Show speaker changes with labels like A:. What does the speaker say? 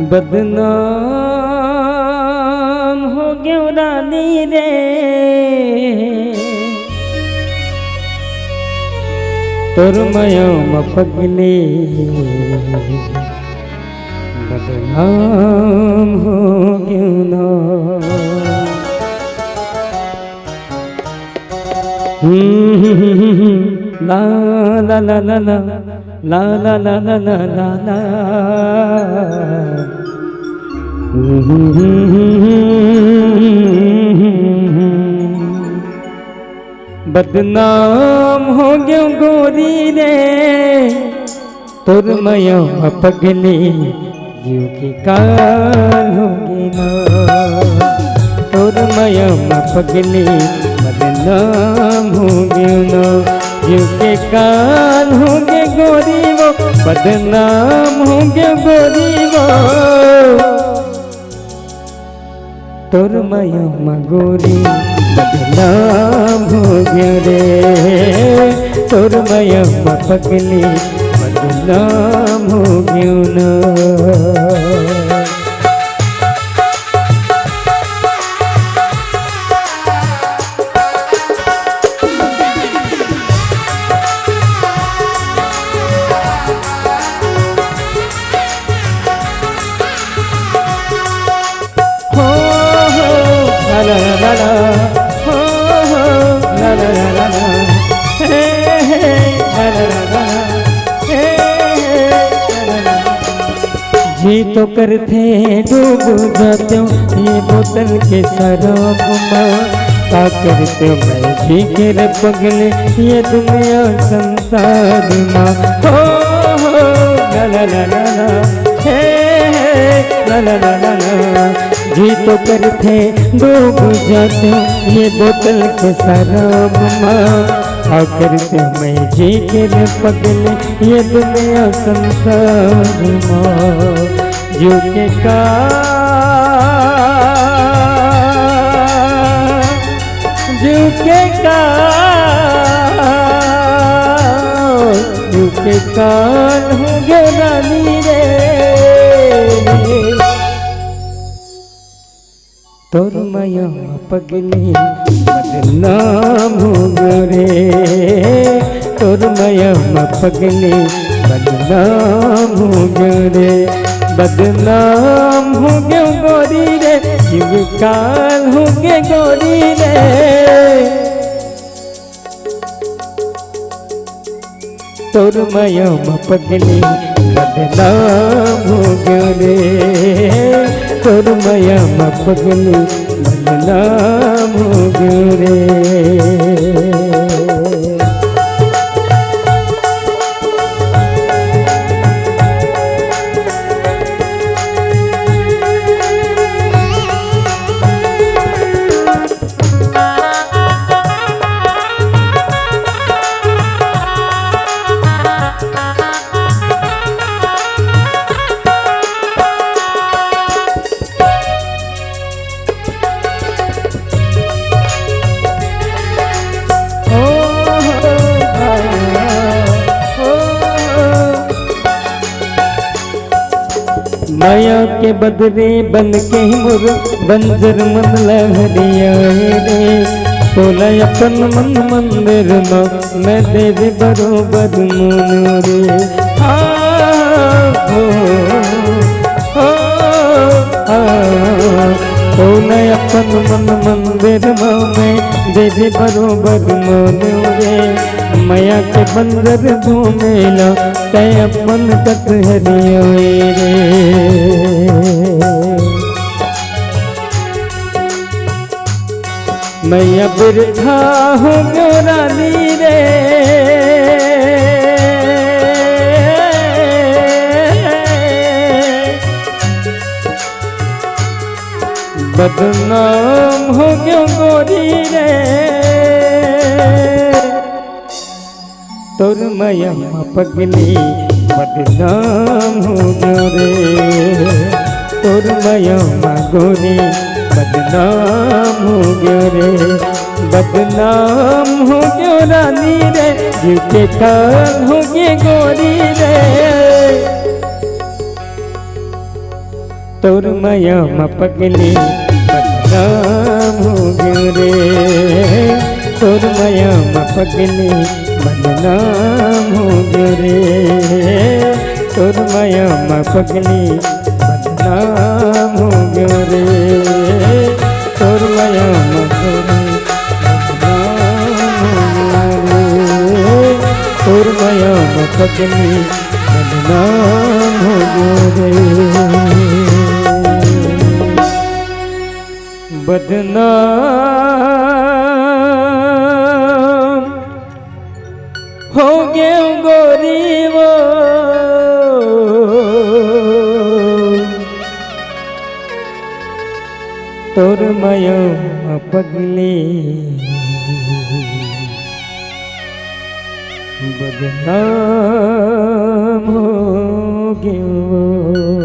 A: बदनाम हो गयो रानी रे तोर मयो पगले बदनाम हो गयो ना ला ला ला ला ला ला ला ला ला ला ला ला बदनाम हो गयो गोरी रे तोर मयो पगले जीव के काल होगे ना तोर मयो पगले बदनाम हो गयो ना जीव के काल होगे गोरी वो बदनाम होगे गोरी वो तोर मयो गोरी बदनाम हो गयो रे तोर मयो पगली बदनाम हो गयो ना la la la la ho ho la la la la la hey hey la la la la hey la la जी तो करते डूब जाते हो ये बोतल के शराब में का करते मैं जी के पगले ये दुनिया संसार में हो la la la la la hey la la la la la जी तो करते डूब जाते ये बोतल के शराब में आ करते मैं जी के पगले ये दुनिया संसार में जो के का जो के का जो के काल हो गए रानी रे तोर मयो पगली बदनाम हो गयो रे तोर मयो पगली बदनाम हो गयो रे बदनाम हो गयो गोरी रे जीव काल हो गए गोरी रे तोर मयो पगली बदनाम हो गयो रे तोर मया पगली बदनाम हो गयो रे माया के बदरे बन के मोर बंजर मन लहरिया रे तोला अपन मन मंदिर मैं देवे बरोबर मोन रे तोला अपन मन मंदिर मैं देवे बरोबर मोन रे माया के बंदर घूमेला तय अपन तक हरियो रे मैया बिरथा हो गयो रानी रे बदनाम हो गयो गोरी रे तोर मया पगली बदनाम हो गयो रे तोर मया गोरी बदनाम हो गयो रे बदनाम हो गयो रानी रे जीव के काल हो गए गोरी रे तोर माया मा पगली बदनाम हो गयो रे तोर माया मा पगली बदनाम हो गयो रे तोर माया मा पगली बदनाम हो गयो रे तोर माया मा पगली तोर माया मा पगली बदनाम हो गयो रे बदनाम हो गयो गोरी वो तोर माया मा पगली बदनाम हो गयो।